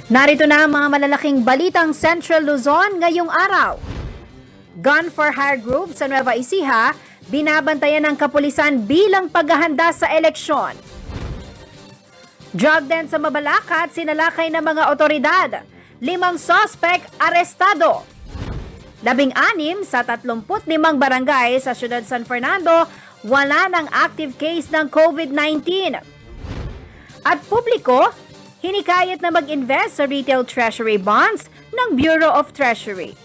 Narito na ang mga malalaking balitang Central Luzon ngayong araw. Gun for Hire Group sa Nueva Ecija, binabantayan ng kapulisan bilang paghahanda sa eleksyon. Drug den sa Mabalacat, sinalakay ng mga otoridad. 5 suspect arestado. 16 sa 35 barangay sa Siyudad San Fernando, wala ng active case ng COVID-19. At publiko, hinikayat na mag-invest sa retail treasury bonds ng Bureau of Treasury.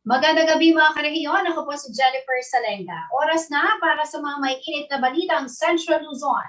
Magandang gabi mga karehiyon, ako po si Jennifer Salenga. Oras na para sa mga may init na balitang Central Luzon.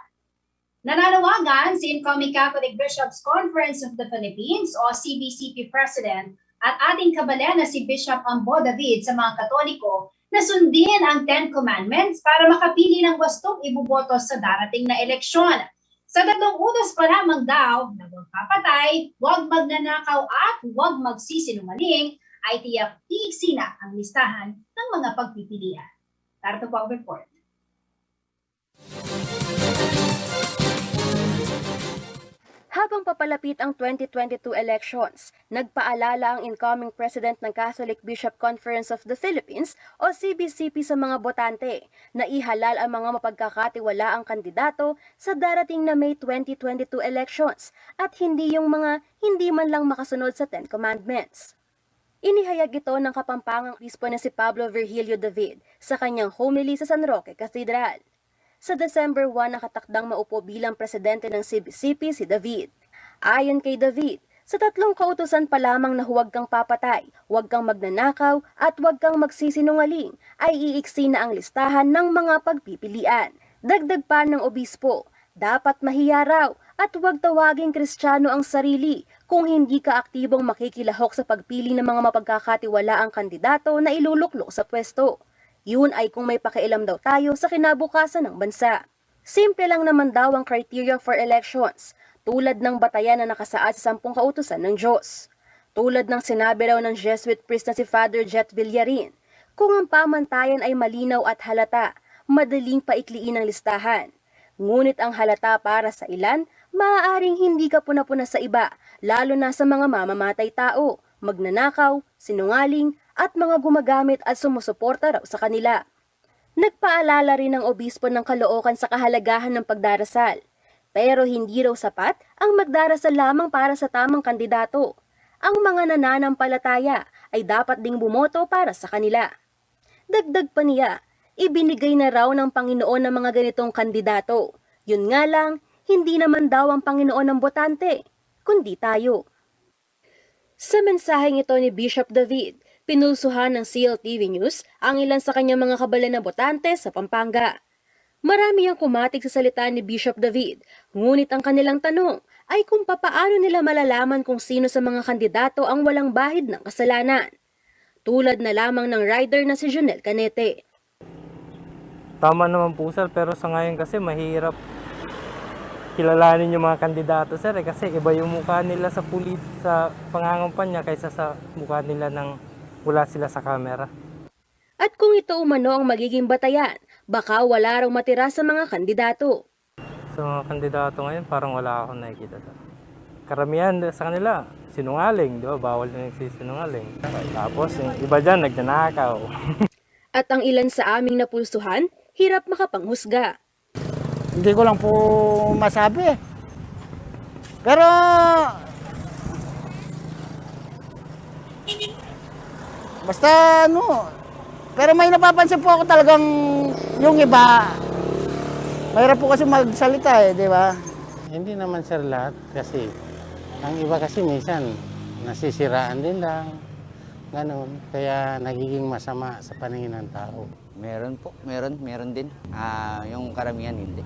Nananawagan si Incoming Catholic Bishops Conference of the Philippines o CBCP President at ating kabalen na si Bishop Ambo David sa mga Katoliko na sundin ang 10 Commandments para makapili ng wastong ibuboto sa darating na eleksyon. Sa 3 utos pa lamang daw na huwag papatay, huwag magnanakaw at huwag magsisinungaling, ay tiyak iiksi na ang listahan ng mga pagpipilian. Narito po ang report. Habang papalapit ang 2022 elections, nagpaalala ang incoming President ng Catholic Bishop Conference of the Philippines o CBCP sa mga botante na ihalal ang mga mapagkakatiwalaang kandidato sa darating na May 2022 elections at hindi yung mga hindi man lang makasunod sa 10 Commandments. Inihayag ito ng Kapampangang Obispo na si Pablo Virgilio David sa kanyang homily sa San Roque Cathedral. Sa December 1 nakatakdang maupo bilang presidente ng CBCP si David. Ayon kay David, sa 3 kautusan pa lamang na huwag kang papatay, huwag kang magnanakaw at huwag kang magsisinungaling ay iiksi na ang listahan ng mga pagpipilian. Dagdag pa ng obispo, dapat mahiya raw at huwag tawaging Kristiyano ang sarili kung hindi ka aktibong makikilahok sa pagpili ng mga mapagkakatiwalaang kandidato na iluluklok sa pwesto. Yun ay kung may pakialam daw tayo sa kinabukasan ng bansa. Simple lang naman daw ang criteria for elections, tulad ng batayan na nakasaad sa 10 kautusan ng Diyos. Tulad ng sinabi raw ng Jesuit priest na si Father Jet Villarin, kung ang pamantayan ay malinaw at halata, madaling paikliin ang listahan. Ngunit ang halata para sa ilan, maaaring hindi ka puna-puna sa iba, lalo na sa mga mamamatay tao, magnanakaw, sinungaling, at mga gumagamit at sumusuporta raw sa kanila. Nagpaalala rin ng obispo ng Caloocan sa kahalagahan ng pagdarasal. Pero hindi raw sapat ang magdarasal lamang para sa tamang kandidato. Ang mga nananampalataya ay dapat ding bumoto para sa kanila. Dagdag pa niya, ibinigay na raw ng Panginoon ng mga ganitong kandidato. Yun nga lang, hindi naman daw ang Panginoon ng botante, kundi tayo. Sa mensaheng ito ni Bishop David, pinulsuhan ng CLTV News ang ilan sa kanyang mga kabalan na botante sa Pampanga. Marami ang kumatig sa salita ni Bishop David, ngunit ang kanilang tanong ay kung papaano nila malalaman kung sino sa mga kandidato ang walang bahid ng kasalanan. Tulad na lamang ng rider na si Jonel Canete. Tama naman po sir, pero sa ngayon kasi mahirap kilalanin yung mga kandidato sir kasi iba yung mukha nila sa pangangampanya kaysa sa mukha nila nang wala sila sa camera. At kung ito umano ang magiging batayan, baka wala raw matira sa mga kandidato. Sa mga kandidato ngayon parang wala akong nakikita sir. Karamihan sa kanila sinungaling, di ba? Bawal na nagsisinungaling. Tapos yung iba dyan nagnanakaw. At ang ilan sa aming napulsuhan, hirap makapanghusga. Hindi ko lang po masabi. Pero basta pero may napapansin po ako talagang yung iba, mahirap po kasi magsalita di ba? Hindi naman sir lahat kasi ang iba kasi minsan nasisiraan din lang, ganun. Kaya nagiging masama sa paningin ng tao. Meron po, meron din. Yung karamihan hindi.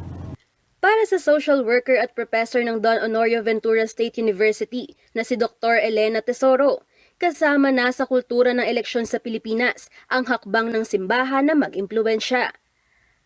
Para sa social worker at professor ng Don Honorio Ventura State University na si Dr. Elena Tesoro, kasama na sa kultura ng eleksyon sa Pilipinas ang hakbang ng simbahan na mag-impluwensya.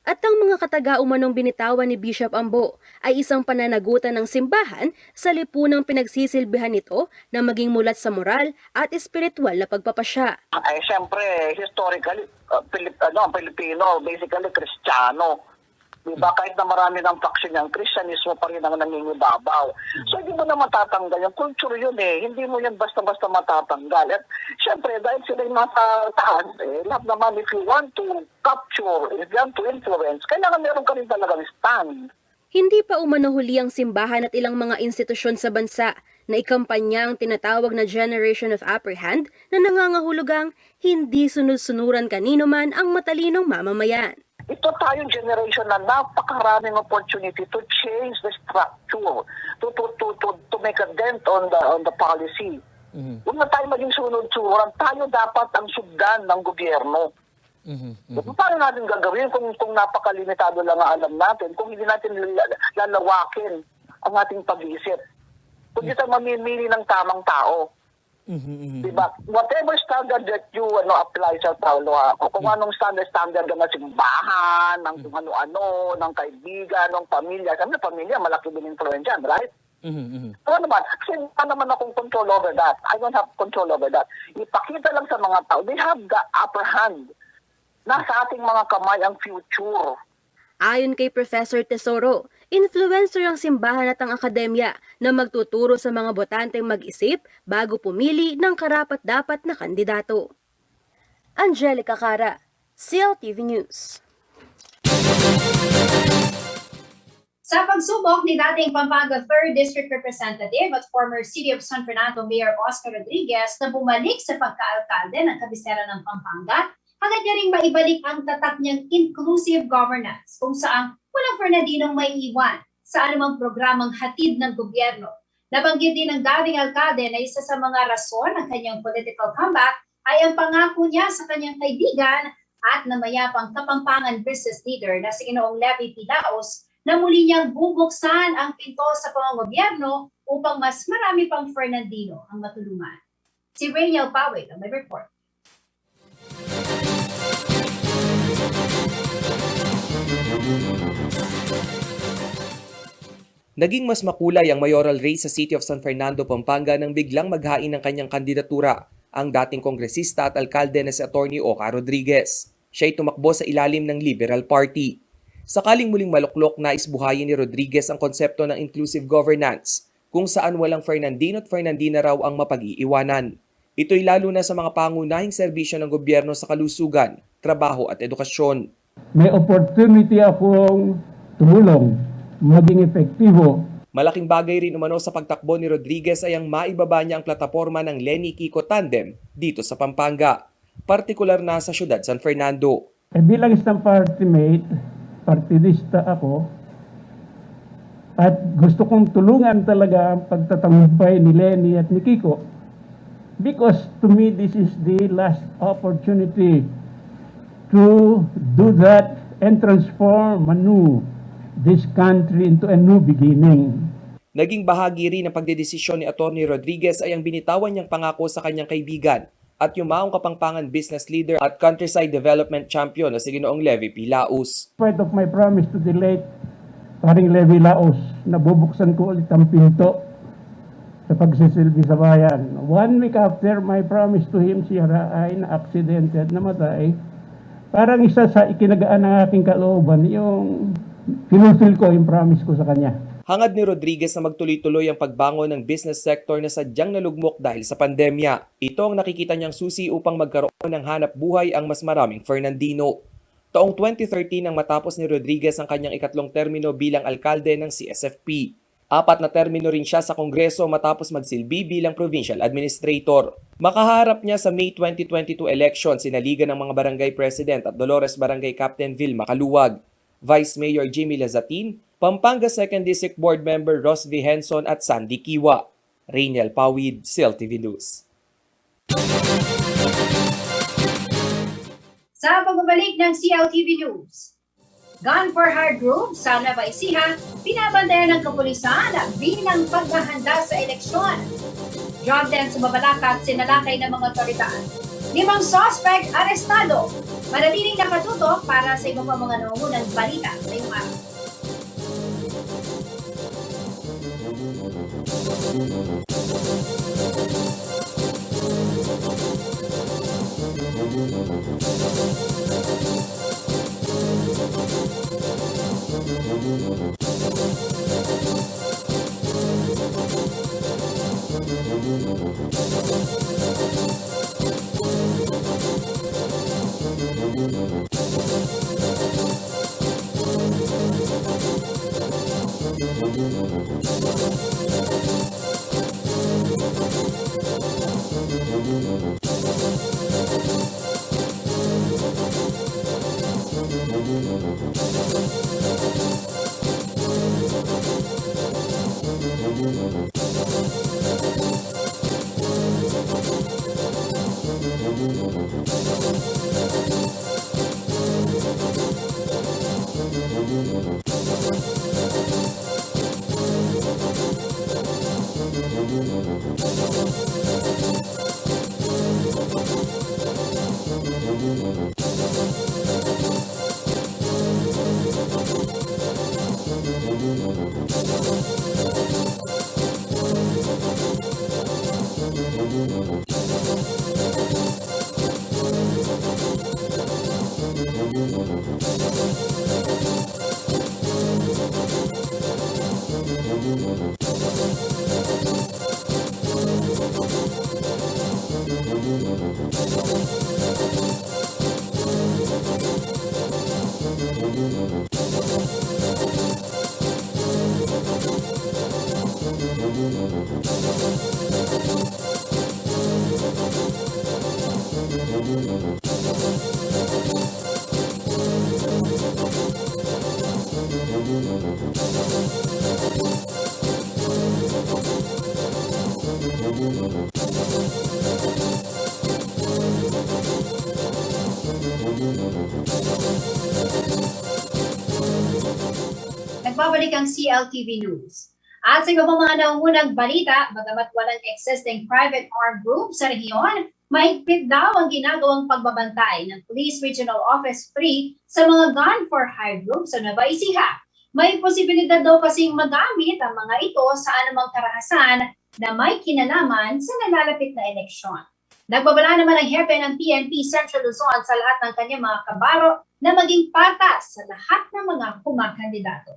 At ang mga kataga-umanong binitawan ni Bishop Ambo ay isang pananagutan ng simbahan sa lipunang pinagsisilbihan nito na maging mulat sa moral at espiritual na pagpapasya. Ay, siyempre, historically, ang Pilipino, basically, Kristiyano. Diba? Kahit na marami ng faction yan, Kristyanismo pa rin ang nangingibabaw. So, hindi mo na matatanggal. Yung culture yun eh. Hindi mo yan basta-basta matatanggal. At siyempre, dahil sila yung nasa taas, lahat naman, if you want to capture, if you want to influence, kailangan meron ka rin talagang stand. Hindi pa umanahuli ang simbahan at ilang mga institusyon sa bansa na ikampanya ang tinatawag na Generation of Upper Hand na nangangahulugang hindi sunod-sunuran kanino man ang matalinong mamamayan. Ito tayong generation na napakaraming opportunity to change the structure, to make a dent on the policy. Huwag na tayo maging sunod-sunuran. Tayo dapat ang sugdan ng gobyerno. Paano natin gagawin kung napakalimitado lang ang alam natin, kung hindi natin lalawakin ang ating pag-iisip? Kung hindi tayo mamimili ng tamang tao. Diba? Whatever standard that you apply sa tao, kung anong standard ng simbahan, ng kung ano-ano, ng kaibigan, ng pamilya. Kasi pamilya, malaki din influence yan, right? Ano naman? Kasi wala naman akong control over that. I don't have control over that. Ipakita lang sa mga tao, they have the upper hand. Nasa ating mga kamay ang future. Ayon kay Professor Tesoro, influencer ang simbahan at ang akademya na magtuturo sa mga botanteng mag-isip bago pumili ng karapat-dapat na kandidato. Angelica Cara, CLTV News. Sa pagsubok ni dating Pampanga 3rd District Representative at former City of San Fernando Mayor Oscar Rodriguez na bumalik sa pagkaalkalde ng kabisera ng Pampanga, hangad niya ring maibalik ang tatak niyang inclusive governance kung saan walang Fernandinong may iwan sa anumang programang hatid ng gobyerno. Nabanggit din ng dating alkalde na isa sa mga rason ng kanyang political comeback ay ang pangako niya sa kanyang kaibigan at namayapang Kapampangan business leader na si Ginoong Levy P. Laos na muli niyang bubuksan ang pinto sa pamamagobyerno upang mas marami pang Fernandino ang matulungan. Si Rainiel Pawit ang may report. Naging mas makulay ang mayoral race sa City of San Fernando, Pampanga nang biglang maghain ng kanyang kandidatura ang dating kongresista at alkalde na si Atty. Oca Rodriguez. Siya'y tumakbo sa ilalim ng Liberal Party. Sakaling muling maluklok, nais buhayin ni Rodriguez ang konsepto ng inclusive governance kung saan walang Fernandino at Fernandina raw ang mapag-iiwanan. Ito'y lalo na sa mga pangunahing serbisyo ng gobyerno sa kalusugan, trabaho at edukasyon. May opportunity akong tumulong, maging epektibo. Malaking bagay rin umano sa pagtakbo ni Rodriguez ay ang maibaba niya ang plataporma ng Lenny Kiko Tandem dito sa Pampanga, partikular na sa siyudad San Fernando. Bilang isang party mate, partidista ako, at gusto kong tulungan talaga ang pagtatagumpay ni Lenny at ni Kiko. Because to me, this is the last opportunity to do that and transform this country into a new beginning. Naging bahagi rin ng pagdedesisyon ni Atty. Rodriguez ay ang binitawan niyang pangako sa kanyang kaibigan at yumaong Kapampangan business leader at countryside development champion na si Ginoong Levy P. Laos. Part of my promise to the late paring Levy Laos, nabubuksan ko ulit ang pinto sa pagsisilbi sa bayan. 1 week after my promise to him, siya ay na-aksidente at namatay. Parang isa sa ikinagaan ng aking kalooban, yung pinulfill ko yung promise ko sa kanya. Hangad ni Rodriguez na magtuloy-tuloy ang pagbangon ng business sector na sadyang nalugmok dahil sa pandemya. Ito ang nakikita niyang susi upang magkaroon ng hanap buhay ang mas maraming Fernandino. Taong 2013 nang matapos ni Rodriguez ang kanyang ikatlong termino bilang alkalde ng CSFP. 4 na termino rin siya sa Kongreso matapos magsilbi bilang provincial administrator. Makaharap niya sa May 2022 election sinaligan ng mga barangay president at Dolores Barangay Captain Vilma Kaluwag, Vice Mayor Jimmy Lazatin, Pampanga 2nd District Board Member Ross V. Henson at Sandy Kiwa. Rainiel Pawid, CLTV News. Sa pagbabalik ng CLTV News, Gun for Hire Group sa Nueva Ecija, binabandayan ng kapulisan bilang paghahanda sa eleksyon. Job din sa Babalacat, sinalakay ng mga otoridad. 5 suspect arestado. Manatiling nakatutok para sa iba pa mga nangungunang balita ngayong araw. Nagbabalik ang CLTV News. At sa iba pang mga nangungunang balita, bagamat walang existing private armed group sa rehiyon, mahigpit daw ang ginagawang pagbabantay ng Police Regional Office 3 sa mga gun for hire group sa Nueva Ecija. May posibilidad daw kasing magamit ang mga ito sa anumang karahasan na may kinalaman sa nalalapit na eleksyon. Nagbabala naman ang hepe ng PNP Central Luzon sa lahat ng kanyang mga kabaro na maging patas sa lahat ng mga kumakandidato.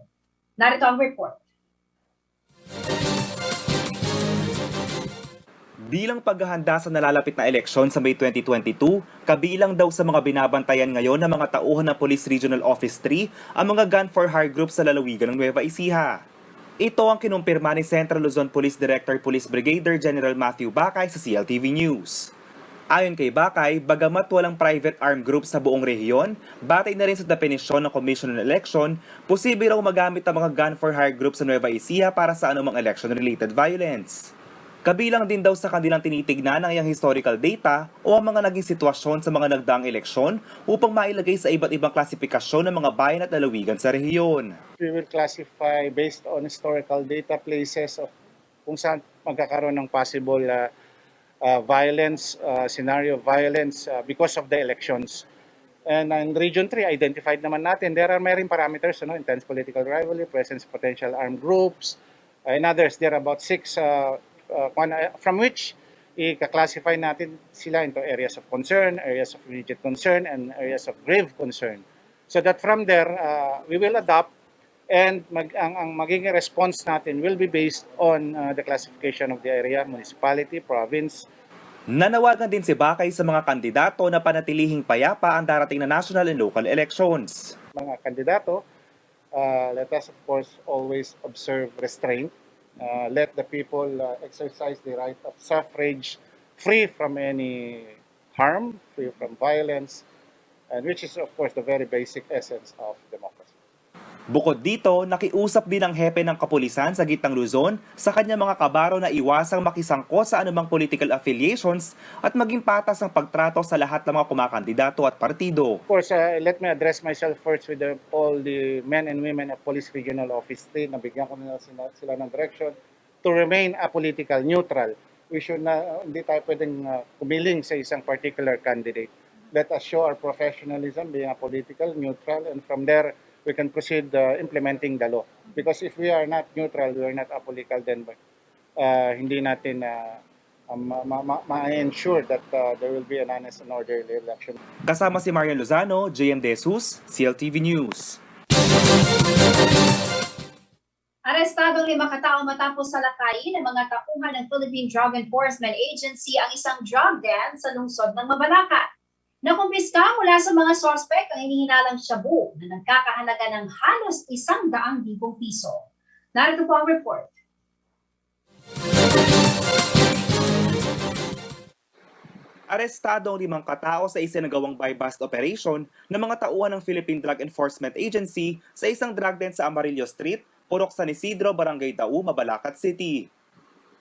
Narito ang report. Bilang paghahanda sa nalalapit na eleksyon sa May 2022, kabilang daw sa mga binabantayan ngayon ng mga tauhan ng Police Regional Office 3 ang mga gun for hire group sa lalawigan ng Nueva Ecija. Ito ang kinumpirma ni Central Luzon Police Director Police Brigadier General Matthew Bakay sa CLTV News. Ayon kay Bakay, bagamat walang private armed group sa buong rehiyon, batay na rin sa definisyon ng Commission on Election, posible raw magamit ang mga gun for hire group sa Nueva Ecija para sa anumang election-related violence. Kabilang din daw sa kanilang tinitignan ang iyang historical data o ang mga naging sitwasyon sa mga nagdaang eleksyon upang mailagay sa iba't ibang klasifikasyon ng mga bayan at lalawigan sa rehiyon. We will classify based on historical data places of kung saan magkakaroon ng possible violence, scenario of violence because of the elections. And in Region 3, identified naman natin, there are many parameters, intense political rivalry, presence of potential armed groups, and others. There are about 6 from which i-classify natin sila into areas of concern, areas of immediate concern, and areas of grave concern. So that from there, we will adopt, and ang magiging response natin will be based on the classification of the area, municipality, province. Nanawagan din si Bakay sa mga kandidato na panatilihing payapa ang darating na national and local elections. Mga kandidato, let us of course always observe restraint. Let the people exercise the right of suffrage free from any harm, free from violence, and which is of course the very basic essence of democracy. Bukod dito, nakiusap din ang hepe ng kapulisan sa Gitnang Luzon sa kanyang mga kabaro na iwasang makisangko sa anumang political affiliations at maging patas ang pagtrato sa lahat ng mga kumakandidato at partido. Of course, let me address myself first with all the men and women of Police Regional Office 3. Nabigyan ko nila sila ng direction to remain apolitical, neutral we should na hindi tayo pwedeng kumiling sa isang particular candidate. Let us show our professionalism, being a political neutral, and from there we can proceed implementing the law. Because if we are not neutral, we are not apolitical, then hindi natin ma-ensure that there will be an honest and orderly election. Kasama si Marian Lozano, JM De Jesus, CLTV News. Arestadong 5 katao matapos salakayin ng mga tauhan ng Philippine Drug Enforcement Agency ang isang drug den sa lungsod ng Mabalacat. Nakumpiska mula sa mga sospek ang hinihinalang shabu na nagkakahalaga ng halos 100,000 piso. Narito po ang report. Arestado ang 5 katao sa isinagawang buy-bust operation ng mga tauhan ng Philippine Drug Enforcement Agency sa isang drug den sa Amarillo Street, Purok San Isidro, Barangay Tau, Mabalacat City.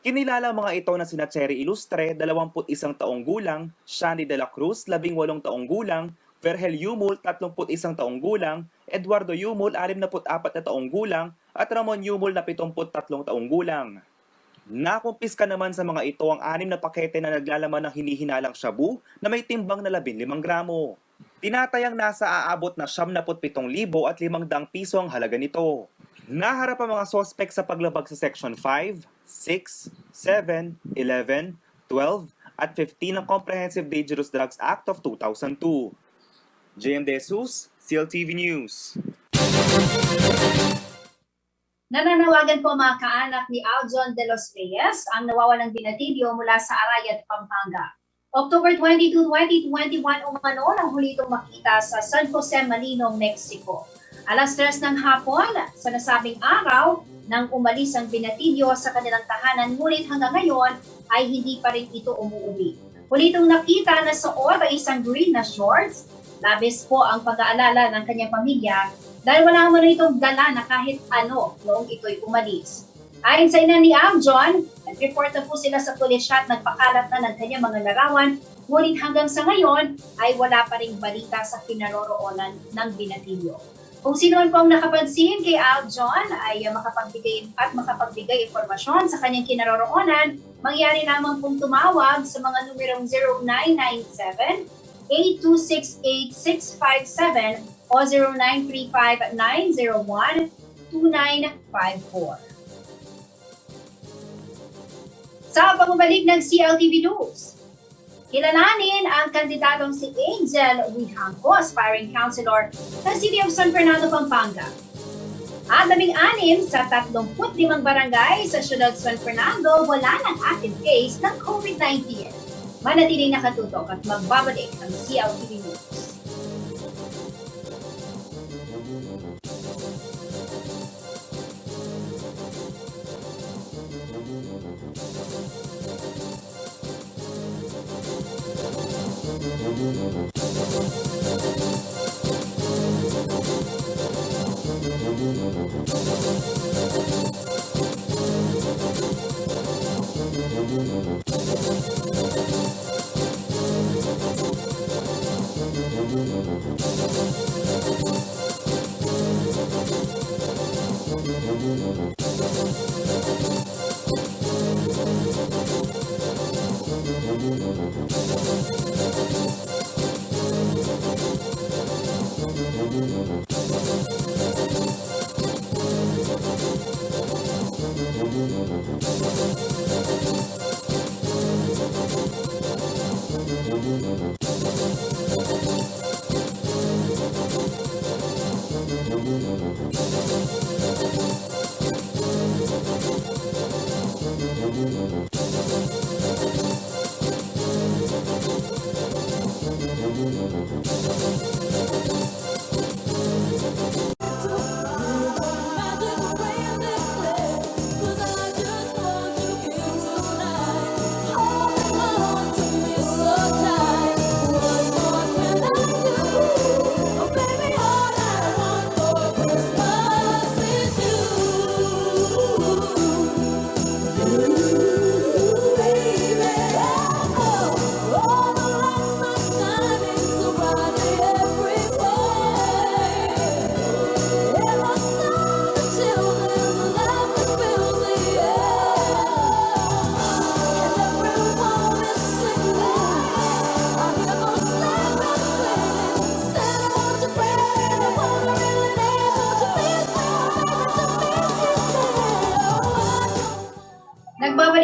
Kinilala ang mga ito na sina Cherry Ilustre, 21 taong gulang, Shani De La Cruz, 18 taong gulang, Vergel Yumul, 31 taong gulang, Eduardo Yumul, 64 na taong gulang, at Ramon Yumul na 73 taong gulang. Nakumpiska naman sa mga ito ang 6 na pakete na naglalaman ng hinihinalang shabu na may timbang na 15 gramo. Tinatayang nasa aabot na 77,500 piso ang halaga nito. Naharap ang mga sospek sa paglabag sa Section 5, 6, 7, 11, 12 at 15 ng Comprehensive Dangerous Drugs Act of 2002. JM De Jesus, CLTV News. Nananawagan po mga kaanak ni Aljon de los Reyes ang nawawalang binatilyo mula sa Arayat, Pampanga. October 22, 2021 umano nang huli itong makita sa San Jose, Malinong, Mexico. Alas 3 ng hapon sa nasabing araw nang umalis ang binatilyo sa kanilang tahanan, ngunit hanggang ngayon ay hindi pa rin ito umuwi. Huli itong nakita na suot ay isang green na shorts. Labis po ang pag-aalala ng kanyang pamilya dahil wala mo na itong dala na kahit ano noong ito'y umalis. Ayon sa ina ni Aljon, nag-report na po sila sa pulisya at nagpakalat na ng kanyang mga larawan, ngunit hanggang sa ngayon ay wala pa ring balita sa kinaroroonan ng binatilyo. Kung sino man po ang nakapansin kay Aljon ay makapagbigay informasyon sa kanyang kinaroroonan, mangyari lamang pong tumawag sa mga numerong 0997 8268657 o 0935-901-2954. Sa pamabalik ng CLTV News, kilalanin ang kandidatong si Angel Wihangco, aspiring councilor ng City of San Fernando, Pampanga. At 16 sa 35 barangay sa siyudad San Fernando wala ng active case ng COVID-19. Manatiling nakatutok at magbabalik ang CLTV News.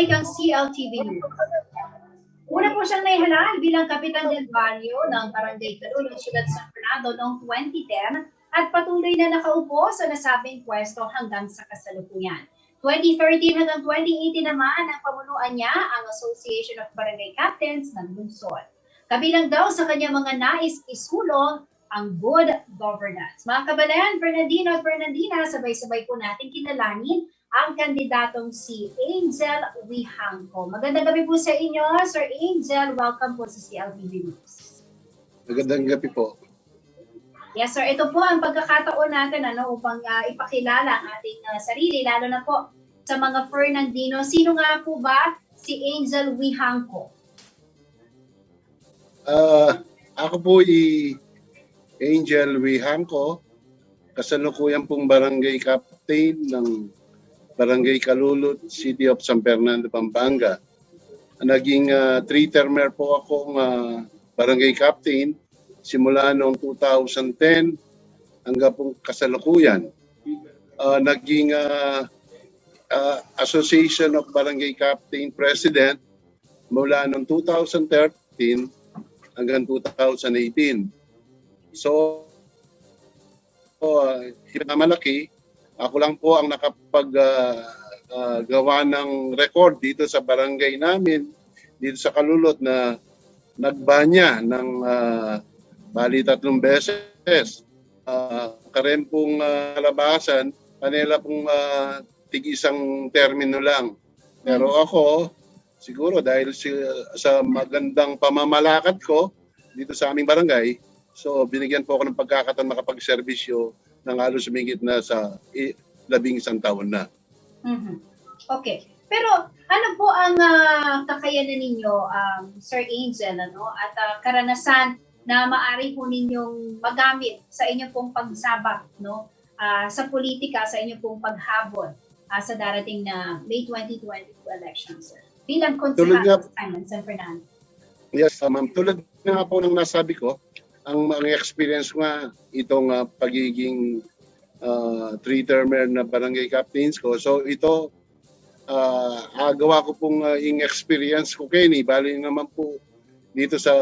bumalik ang CLTV News. Una po siyang naihalal bilang Kapitan del Valle ng Barangay Calulot, Ciudad San Fernando noong 2010 at patuloy na nakaupo sa nasabing pwesto hanggang sa kasalukuyan. 2013 hanggang 2018 naman ang pamunuan niya ang Association of Barangay Captains ng lungsod. Kabilang daw sa kanyang mga nais isulong ang good governance. Mga kababayan, Fernandino at Fernandina, sabay-sabay po natin kinalanin ang kandidatong si Angel Wihangco. Magandang gabi po sa inyo, Sir Angel. Welcome po sa CLTV News. Magandang gabi po. Yes, sir. Ito po ang pagkakataon natin upang ipakilala ang ating sarili, lalo na po sa mga Fernandino. Sino nga po ba si Angel Wihangco? Ako po Angel Wihangco, kasalukuyan pong barangay captain ng Barangay Calulot, City of San Fernando, Pampanga. Naging 3-termer po akong barangay captain simula noong 2010 hanggang pong kasalukuyan. Naging Association of Barangay Captain President mula noong 2013 hanggang 2018. So, malaki. Ako lang po ang nakapag-gawa ng record dito sa barangay namin, dito sa Calulot, na nagbanya ng bali 3 beses. Karen pong kalabasan, kanila pong tig-isang termino lang. Pero ako, siguro dahil sa magandang pamamalakad ko dito sa aming barangay, so binigyan po ako ng pagkakataon makapag-serbisyo ng halos humigit na sa 11 taon na. Mm-hmm. Okay. Pero ano po ang kakayanan ninyo, Sir Angel, at karanasan na maaari po ninyong magamit sa inyong pong pagsabak sa politika, sa inyong pong paghabol sa darating na May 2022 elections, sir? Bilang konsehal sa San Fernando. Yes, ma'am. Tulad nga po ng nasabi ko, ang mga experience ko nga itong pagiging 3-termer na barangay captains ko. So ito, agawa ko pong experience ko Kenny. Bali naman po dito sa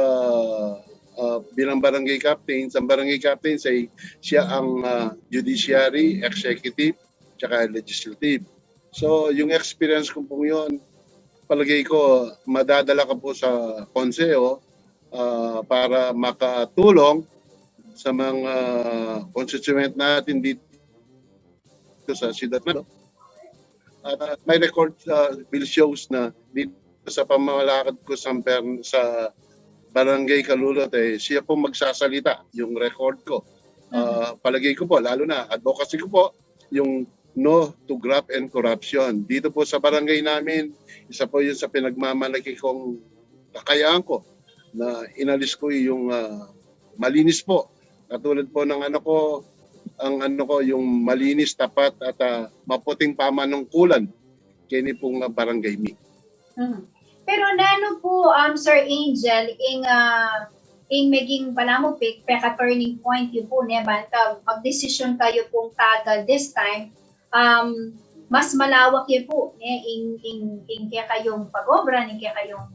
bilang barangay captains. Ang barangay captains ay siya ang judiciary, executive, tsaka legislative. So yung experience ko po yun, palagay ko madadala ka po sa konseho para makatulong sa mga constituent natin dito sa Ciudad Mano. At may record bill shows na dito sa pamamalakad ko sa Barangay Calulot, siya po magsasalita, yung record ko. Palagay ko po, lalo na advocacy ko po, yung no to graft and corruption. Dito po sa barangay namin, isa po yun sa pinagmamalaki kong kakayaan ko na inalis ko yung malinis po. Katulad po ng yung malinis, tapat at maputing pamanungkulan kini pong barangay mi. Pero nano po, Sir Angel, in maging palamupik, peka turning point yun po, nebanta, mag-desisyon kayo pong tagal this time, mas malawak yun po, in kaya kayong pag-obra, in kaya kayong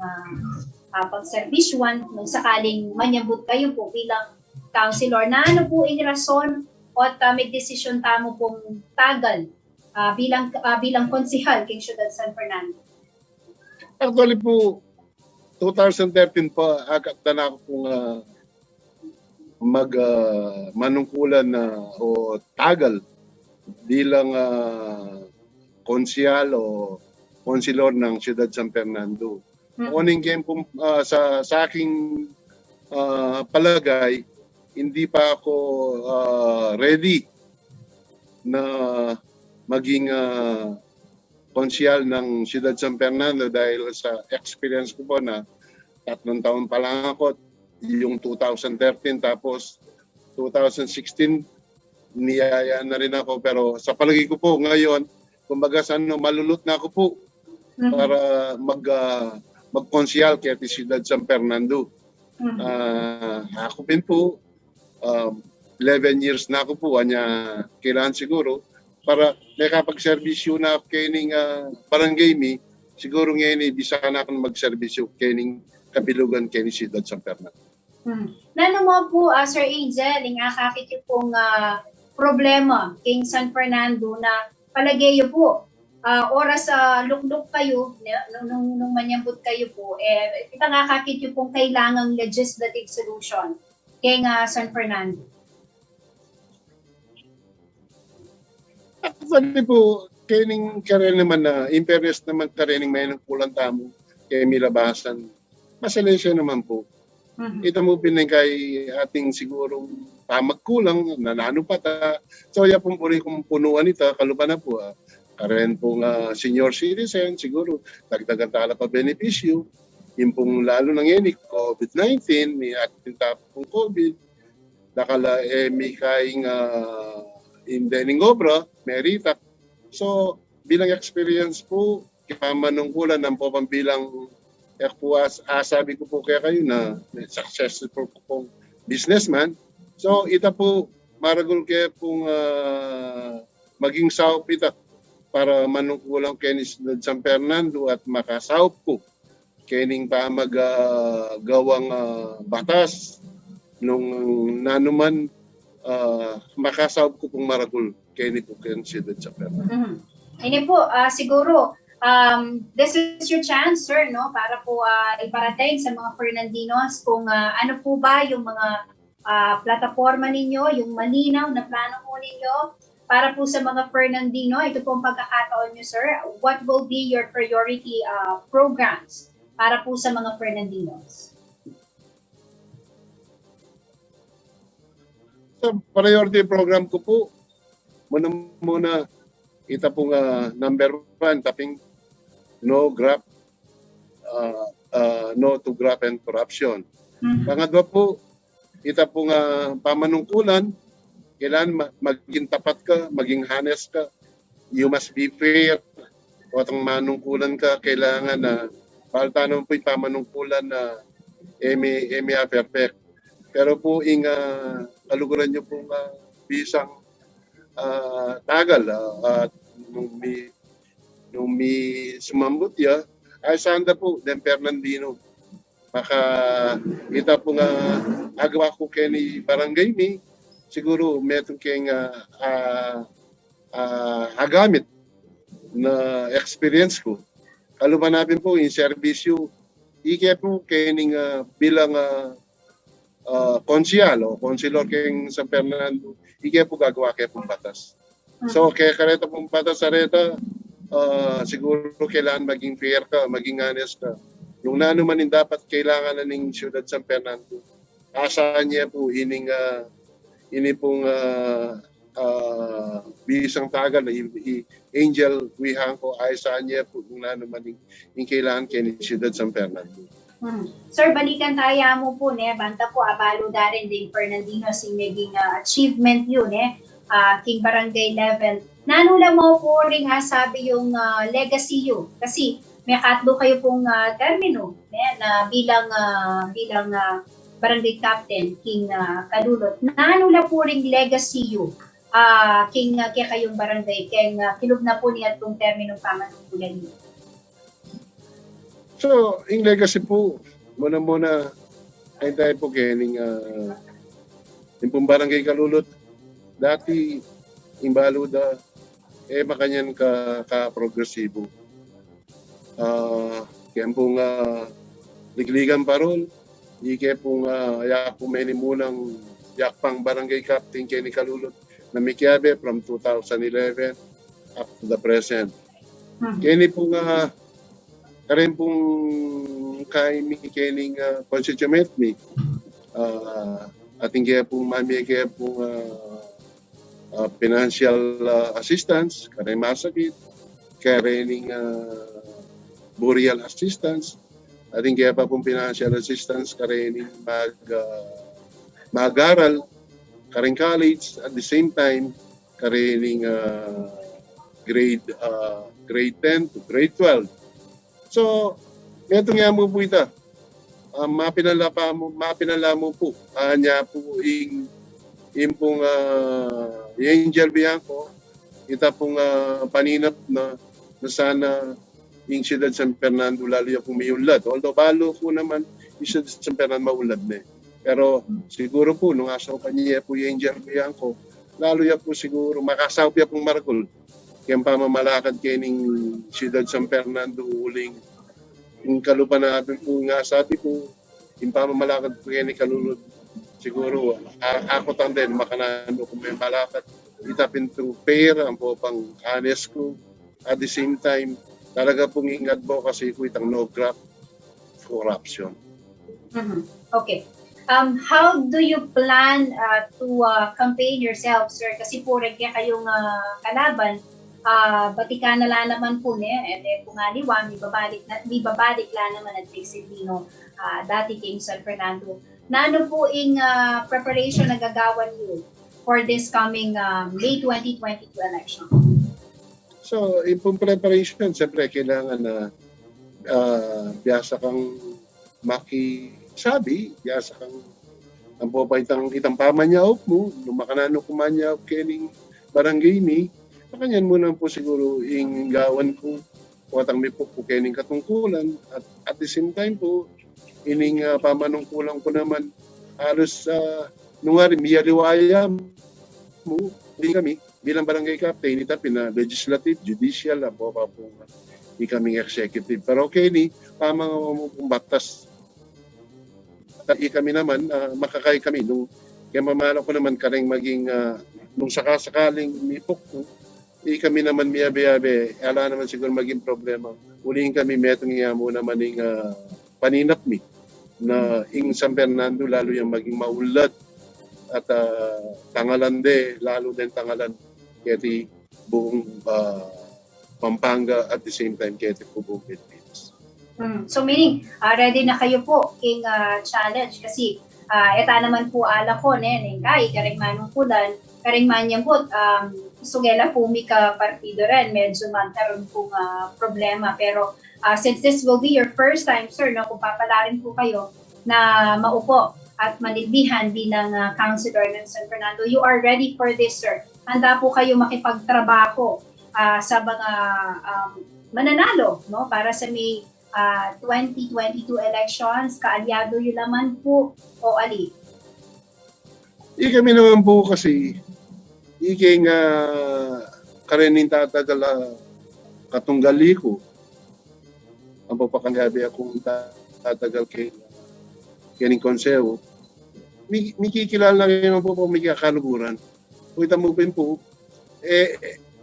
pag-servisyon, nung sakaling manyabot kayo po bilang councilor, na ano po in rason at may desisyon tamo pong tagal bilang konsehal king Ciudad San Fernando? Actually po, 2013 po, agad na ako pong manungkulan o tagal bilang konsehal o konsilor ng Ciudad San Fernando. Uning game po sa aking palagay, hindi pa ako ready na maging konsyal ng Ciudad San Fernando dahil sa experience ko po na 3 taon pa lang ako, yung 2013, tapos 2016 niyaya na rin ako, pero sa palagi ko po ngayon, kumbaga malulot na ako po para mag-konsyal kaya Ciudad San Fernando. Ako din po 11 years na ako po, kailangan siguro para nakapag-servisyo na kaining barangay mi siguro ngayon di sana akong magserbisyo kening kabilugan kini Ciudad San Fernando. Nano mo po, Sir Angel, ang akakit yung pong problema kay San Fernando na palagay po, oras lukluk kayo, nung manyambot kayo po, kita nga kakit yung pong kailangang legislative solution kay San Fernando. Actually po, kening karen naman na imperious naman karening may ng kulang tamo kay milabasan. Masalensya naman po. Ito mo pinay kay ating sigurong magkulang, nanano pa ta. So, ya pong puri kong punuan ito, kaluban na po. Karen pong senior citizen, siguro, dagdagan tala pa benepisyo. Yung pong lalo ng yan, COVID-19, may ating tapong COVID. Dakala, may kaing indening obra, merita. So, bilang experience po, kipamanungkulan ng po bilang sabi ko po kaya kayo na successful po pong businessman. So, ita po, maragol kaya pong maging saup ita para manungkulang kay San Fernando at makasaup po kening pa magawang batas nung nanuman makasaup ko pong maragol kay ni po kay Ciudad San Fernando. Ini po, siguro, this is your chance, sir, no, para po iparating sa mga Fernandinos kung ano po ba yung mga plataforma ninyo, yung malinaw na plano po ninyo para po sa mga Fernandino. Ito po ang pagkakataon nyo, sir. What will be your priority programs para po sa mga Fernandinos? Sa priority program ko po, muna ita pong number 1, taping no to graft and corruption. Pangatlo po, ita pong pamanungkulan, kailangan maging tapat ka, maging honest ka, you must be fair. O atang manungkulan ka, kailangan na palta naman po yung pamanungkulan na perfect. Pero po, kaluguran nyo pong bisang tagal at nung may sumambot ya, ay sanda po, den Fernandino. Maka kita po nga agawa ko kay ni Barangay Mi, siguro metong kay agamit na experience ko. Kaluban natin po in serbisyo, ike po kay bilang konsyal o konsilor kay San Fernando, ike po gagawa kay pong batas. So, kaya kareta pong batas sa reta, siguro kailangan maging fair ka, maging honest ka. Yung nanuman yung dapat kailangan na ng Ciudad San Fernando, asahan niya po ini pong bisang tagal na Angel Wihangko, asahan niya po yung nanuman yung kailangan kay Ciudad San Fernando. Sir, balikan tayo mo po, banta po, abalo da rin din Fernandino si naging achievement yun, king barangay level. Nanula mo po rin sabi yung legacy yun. Kasi may katlo kayo pong termino na bilang barangay captain, King Kalulot. Nanula po rin legacy yun. King kaya kayong barangay, kaya kilog na po niya itong terminong pamanungkulan niyo. So, yung legacy po, muna ay tayo po kening yung pong barangay Kalulot. Dati, imbaluda, makanyan ka-progresibo. Kaya pong ligligan parol, kaya pong yak po may munang yakpang barangay captain kaya ni Kalulot na Mikiabe from 2011 up to the present. Kaya ni pong karin pong kaimi kening constituent mi ating kaya pong mami kaya pong financial assistance karin masakit karing burial assistance ating kaya pa pong financial assistance karin mag-aral karing college at the same time karing grade 10 to grade 12. So, ito nga mo po ito. Mapinala mo po. Anya po yung pong Angel Bianco, ita pong paninap na sana yung Ciudad San Fernando lalo yung umiunlad. Although balo po naman yung Ciudad San Fernando maunlad na eh. Pero siguro po, nung asaw pa niya po yung Angel Bianco, lalo yan po siguro, makasaw pa pong Marcol. Kaya pamamalakad kayo ng Ciudad San Fernando uling yung kalupa natin po nga sabi po, yung pamamalakad po kayo ni Kalulod, siguro ako din, makanano kung may malakad, itapin itong pera, ang po pang honest ko, at the same time, talaga pong advocacy ko itang no graft corruption. Okay. How do you plan to campaign yourself, sir? Kasi po rin kayong kalaban, batika na lang naman po niya, kung aliwa, may babalik lang naman at Silvino, dati King San Fernando. Na ano po yung preparation na gagawan niyo for this coming May 2022 election? So, yung preparation, siyempre kailangan na biyasa kang makisabi, biyasa kang ang popay itang pamanyaw mo, lumakanano kumanyaw kening barangay ni, makanyan mo na po siguro yung gawan ko, watang may po kening katungkulan, at the same time po, ining pamanungkulan ko naman, halos nung nga rin, miyaliwaya mo, hindi kami, bilang barangay captain, itapin na legislative, judicial, po hindi kaming executive. Pero okay ni, pamang batas, kami naman, makakay kami. Nung kaya mamala ko naman karing maging, nung sakasakaling mipok ko, kami naman miyabe-yabe, ala naman siguro maging problema. Uling kami, metong nga mo naman yung paninap mi, na ing San Fernando, lalo yung maging maulad, at Tangalande, lalo din Tangalan, kaya buong Pampanga, at the same time, kaya po buong Pilipinas. So meaning, ready na kayo po king challenge kasi eta naman po ala ko nen kay karing manong pulan karing manyang po sugela po mi ka partido ren medyo man karon po problema pero since this will be your first time sir no kung papalarin po kayo na maupo at manilbihan bilang councilor ng San Fernando, you are ready for this sir. Handa po kayo makipagtrabaho sa mga mananalo no para sa may 2022 elections, kaalyado yun naman po o ali? Kami naman po kasi iking karenin tatagala katunggali ko. Ang papakanyabi akong tatagal kining konseho. Mikikilala naman po may kakaluguran. Kita mo po,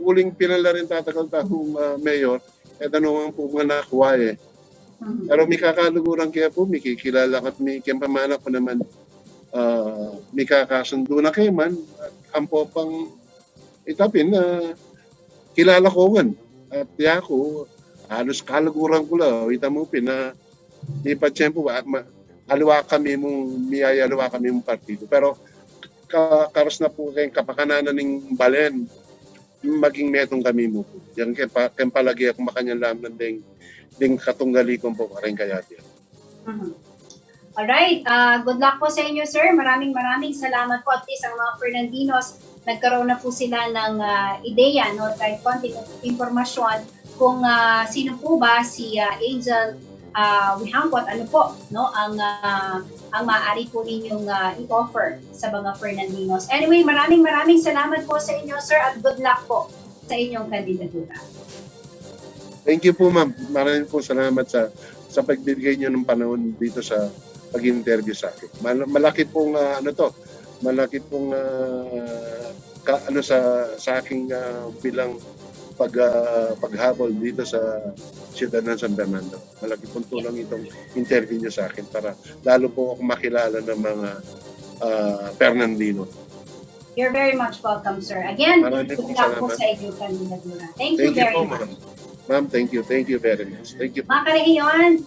uling pinala rin tatagal tahong mayor, naman po nga nakuha eh. Pero may kakaluguran kaya po, may kikilala kami, kaya pamana ko naman, may kakasundo na kayo man, ang po pang itapin na kilala ko man. At kaya ko, halos kaluguran ko lang, ita mo na di pa tiyempo, aliwa kami mong, miyayaliwa kami mong partido. Pero karos na po kayong kapakananan ng balen, maging metong kami mo po. Yan kaya palagi ako makanyang lamnan ding katunggali kong po rin kaya din. Alright, good luck po sa inyo sir. Maraming salamat po at least ang mga Fernandinos nagkaroon na po sila ng ideya no kahit konting impormasyon kung sino po ba si Angel Bianco at ano po no ang maaari po ninyong i-offer sa mga Fernandinos. Anyway, maraming salamat po sa inyo sir at good luck po sa inyong kandidatura. Thank you po ma'am. Maraming po salamat sa pagbibigay niyo ng panahon dito sa pag-interview sa akin. Malaki pong malaki pong sa aking bilang paghabol dito sa Ciudad ng San Fernando. Malaki pong tulong itong interview niyo sa akin para lalo po ako makilala ng mga Fernandino. You're very much welcome, sir. Again, Maraming good luck po sa inyong kandidatura. Thank you very much. Ma'am, thank you very much. Thank you. Mga karehiyon,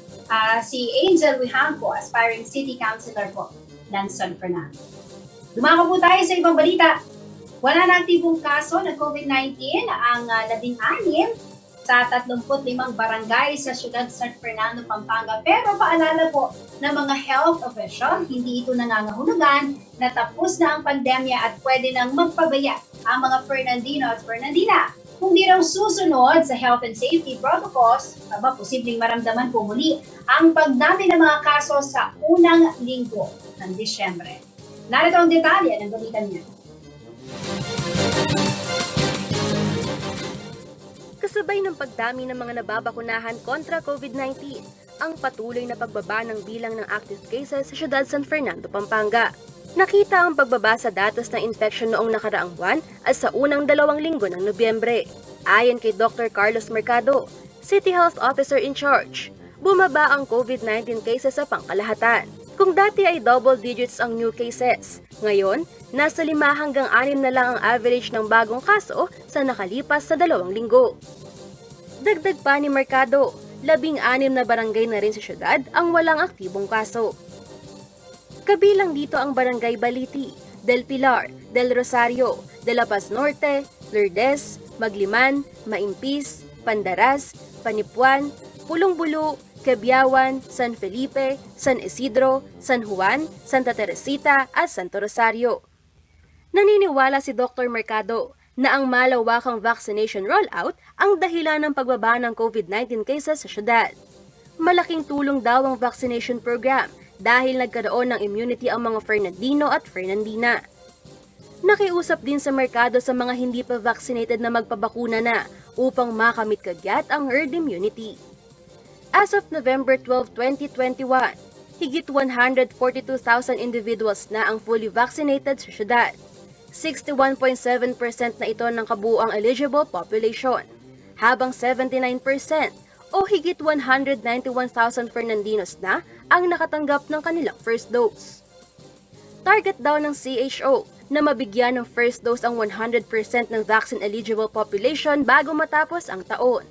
si Angel Bianco, aspiring city councilor po ng San Fernando. Dumako po tayo sa ibang balita. Wala na aktibong kaso ng COVID-19 ang 16 sa 35 barangay sa siyudad San Fernando, Pampanga. Pero paalala po ng mga health official, hindi ito nangangahulugan na tapos na ang pandemya at pwede nang magpabaya ang mga Fernandino at Fernandina Kung di raw susunod sa health and safety protocols, posibleng maramdaman po muli ang pagdami ng mga kaso sa unang linggo ng Disyembre. Narito ang detalye ng balita niya. Kasabay ng pagdami ng mga nababakunahan kontra COVID-19, ang patuloy na pagbaba ng bilang ng active cases sa siyudad San Fernando, Pampanga. Nakita ang pagbaba sa datos ng infection noong nakaraang buwan at sa unang 2 linggo ng Nobyembre. Ayon kay Dr. Carlos Mercado, City Health Officer in charge, bumaba ang COVID-19 cases sa pangkalahatan. Kung dati ay double digits ang new cases, ngayon, nasa 5 hanggang 6 na lang ang average ng bagong kaso sa nakalipas sa 2 linggo. Dagdag pa ni Mercado, 16 na barangay na rin sa syudad ang walang aktibong kaso. Kabilang dito ang Barangay Baliti, Del Pilar, Del Rosario, De La Paz Norte, Lourdes, Magliman, Maimpis, Pandaras, Panipuan, Pulong-Bulu, Quebiawan, San Felipe, San Isidro, San Juan, Santa Teresita at Santo Rosario. Naniniwala si Dr. Mercado na ang malawakang vaccination rollout ang dahilan ng pagbaba ng COVID-19 cases sa syudad. Malaking tulong daw ang vaccination program dahil nagkaroon ng immunity ang mga Fernandino at Fernandina. Nakiusap din sa merkado sa mga hindi pa vaccinated na magpabakuna na upang makamit kagyat ang herd immunity. As of November 12, 2021, higit 142,000 individuals na ang fully vaccinated sa syudad. 61.7% na ito ng kabuuang eligible population, habang 79% o higit 191,000 Fernandinos na ang nakatanggap ng kanilang first dose. Target daw ng CHO na mabigyan ng first dose ang 100% ng vaccine-eligible population bago matapos ang taon.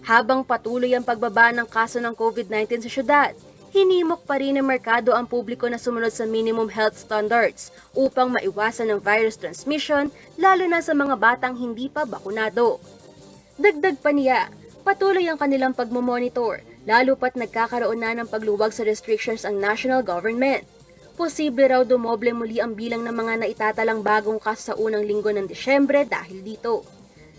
Habang patuloy ang pagbaba ng kaso ng COVID-19 sa syudad, hinimok pa rin ng merkado ang publiko na sumunod sa minimum health standards upang maiwasan ng virus transmission lalo na sa mga batang hindi pa bakunado. Dagdag pa niya, patuloy ang kanilang pagmomonitor, lalo pat nagkakaroon na ng pagluwag sa restrictions ang national government. Posible raw dumoble muli ang bilang ng mga naitatalang bagong kaso sa unang linggo ng Disyembre dahil dito.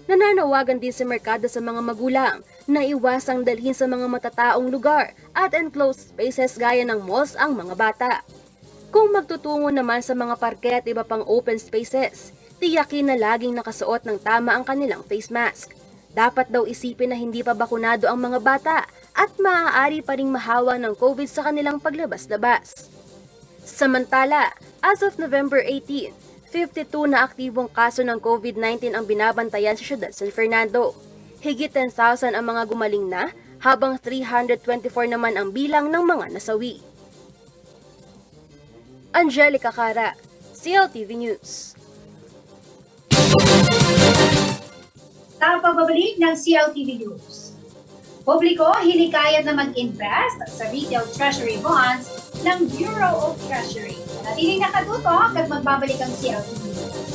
Nananawagan din sa merkado sa mga magulang na iwasang dalhin sa mga matataong lugar at enclosed spaces gaya ng malls ang mga bata. Kung magtutungo naman sa mga parke at iba pang open spaces, tiyakin na laging nakasuot ng tama ang kanilang face mask. Dapat daw isipin na hindi pa bakunado ang mga bata at maaari pa ring mahawa ng COVID sa kanilang paglabas-labas. Samantala, as of November 18, 52 na aktibong kaso ng COVID-19 ang binabantayan sa siyudad San Fernando. Higit 10,000 ang mga gumaling na, habang 324 naman ang bilang ng mga nasawi. Angelica Cara, CLTV News. Sa pagbabalik ng CLTV News, publiko hinikayat na mag-invest sa retail treasury bonds ng Bureau of Treasury. Natiling nakatutok at magbabalik ang CLTV News.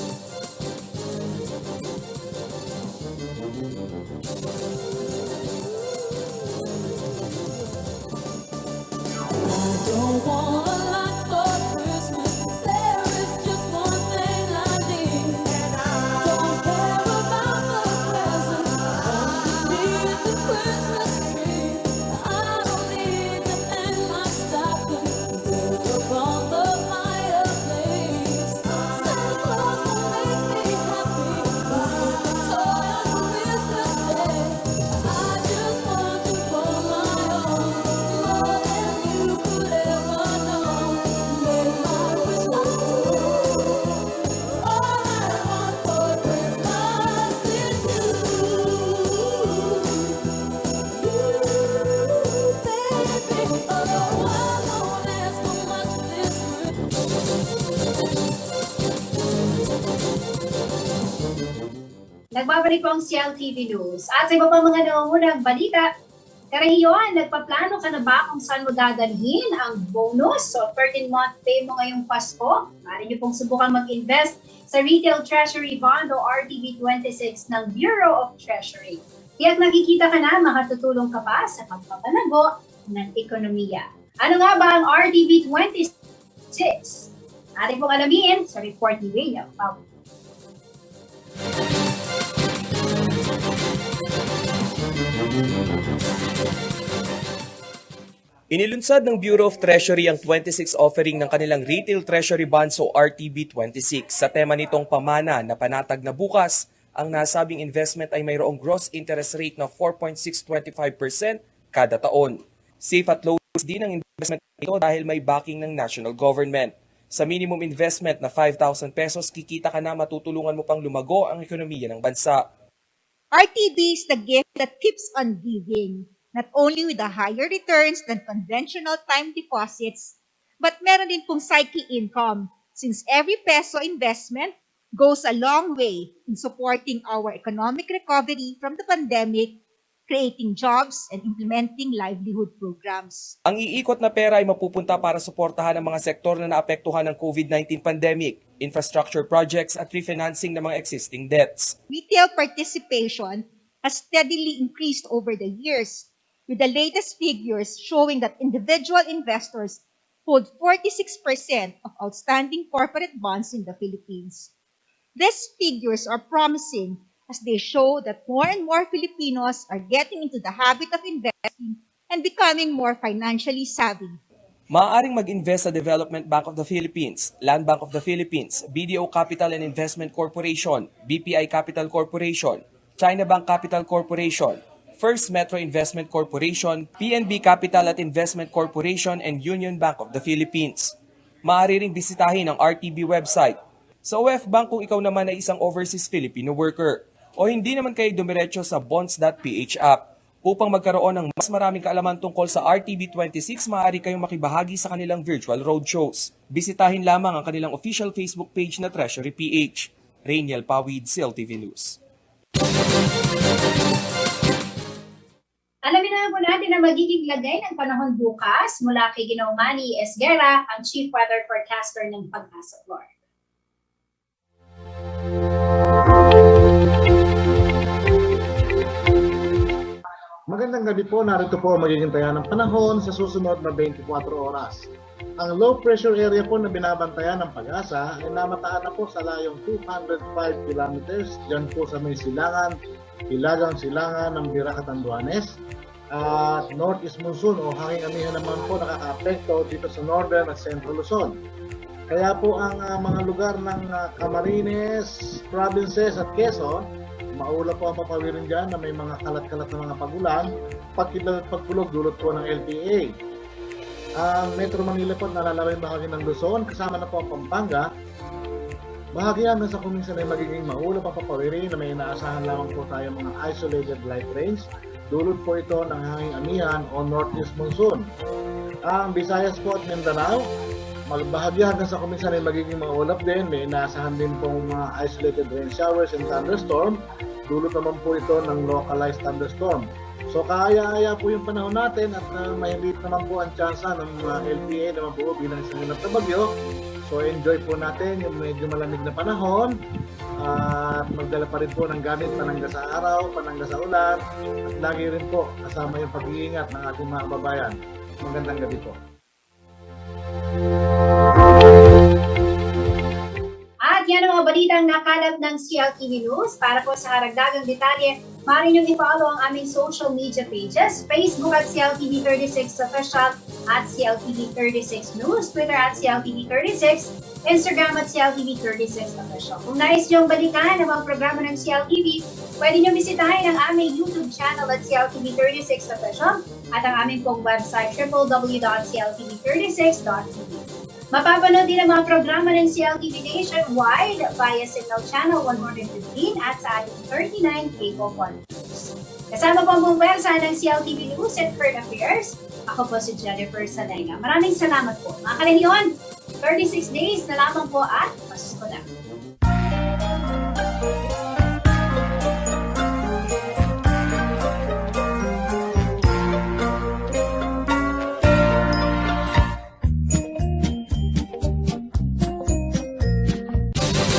Nagbabalik po ang CLTV News. At sa iba pang mga nangungunang balita, Karahiyon, nagpaplano ka na ba kung saan mo dadalhin ang bonus o 13-month pay mo ngayong Pasko? Maaari niyo pong subukan mag-invest sa Retail Treasury Bond o RTB26 ng Bureau of Treasury. Tiyak nakikita ka na, makatutulong ka pa sa pagpapalago ng ekonomiya. Ano nga ba ang RTB26? Ating pong alamin sa report ni William Paulo. Inilunsad ng Bureau of Treasury ang 26 offering ng kanilang Retail Treasury Bonds o RTB26. Sa tema nitong pamana na panatag na bukas, ang nasabing investment ay mayroong gross interest rate na 4.625% kada taon. Safe at low risk din ang investment ito dahil may backing ng national government. Sa minimum investment na 5,000 pesos, kikita ka na matutulungan mo pang lumago ang ekonomiya ng bansa. RTB is the gift that keeps on giving, not only with the higher returns than conventional time deposits, but meron din pong psyche income since every peso investment goes a long way in supporting our economic recovery from the pandemic, creating jobs, and implementing livelihood programs. Ang iikot na pera ay mapupunta para suportahan ang mga sektor na naapektuhan ng COVID-19 pandemic, infrastructure projects at refinancing ng mga existing debts. Retail participation has steadily increased over the years, with the latest figures showing that individual investors hold 46% of outstanding corporate bonds in the Philippines. These figures are promising as they show that more and more Filipinos are getting into the habit of investing and becoming more financially savvy. Maaaring mag-invest sa Development Bank of the Philippines, Land Bank of the Philippines, BDO Capital and Investment Corporation, BPI Capital Corporation, China Bank Capital Corporation, First Metro Investment Corporation, PNB Capital at Investment Corporation, and Union Bank of the Philippines. Maaari ring bisitahin ang RTB website. Sa OF Bank kung ikaw naman ay isang overseas Filipino worker o hindi naman kayo dumiretso sa bonds.ph app. Upang magkaroon ng mas maraming kaalaman tungkol sa RTB26, maaari kayong makibahagi sa kanilang virtual roadshows. Bisitahin lamang ang kanilang official Facebook page na Treasury PH. Rainiel Pawid, CLTV News. Alamin na po natin ang magiging lagay ng panahon bukas mula kay Ginoong Manny Esguera, ang Chief Weather Forecaster ng Pag-asa Florida. Magandang gabi po, narito po ang magiging taya ng panahon sa susunod na 24 oras. Ang low pressure area po na binabantayan ng Pag-asa ay namataan na po sa layong 205 kilometers dyan po sa may silangan, hilagang silangan ng Bira Catanduanes. At northeast monsoon o hanging amihan naman po nakaka-apekto dito sa northern at central Luzon. Kaya po ang mga lugar ng Camarines, provinces at Quezon, maula po ang papawirin dyan na may mga kalat-kalat na mga pagulan, pagkulog dulot po ng LPA. Ang Metro Manila po nalalawin bahagi ng Luzon, kasama na po ang Pampanga. Bahagi hanggang sa kuminsan ay magiging maula pa papawirin na may inaasahan lamang po tayo mga isolated light rains. Dulot po ito ng hanging amihan o northeast monsoon. Ang Visayas po at Mindanao, magbahagi hanggang sa kuminsan ay magiging maulap din. May inaasahan din pong mga isolated rain showers and thunderstorm. Dulot naman po ito ng localized thunderstorm. So kaya-aya po yung panahon natin at mahigit naman po ang tsansa ng mga LPA na mabuo bilang isang ganap na bagyo. So enjoy po natin yung medyo malamig na panahon at magdala pa rin po ng gamit panangga sa araw, panangga sa ulan at lagi rin po kasama yung pag-iingat ng ating mga kababayan. Magandang gabi po. At yan ang mga balitang nakalap ng CLTV News. Para po sa karagdagang detalye, maaari niyong i-follow ang aming social media pages, Facebook at CLTV36 Official at CLTV36 News, Twitter at CLTV36, Instagram at CLTV36 Official. Kung nais niyong balikan ang mga programa ng CLTV, pwede niyong bisitahin ang aming YouTube channel at CLTV36 Official at ang aming pong website www.cltv36.tv. Mapapanood din ang mga programa ng CLTV nationwide via Signal Channel 115 at sa ating 39 cable partners. Kasama po ang buong pwersa ng CLTV News and Current Affairs. Ako po si Jennifer Salenga. Maraming salamat po. Mga karehiyon, 36 days na lamang po at Pasko na.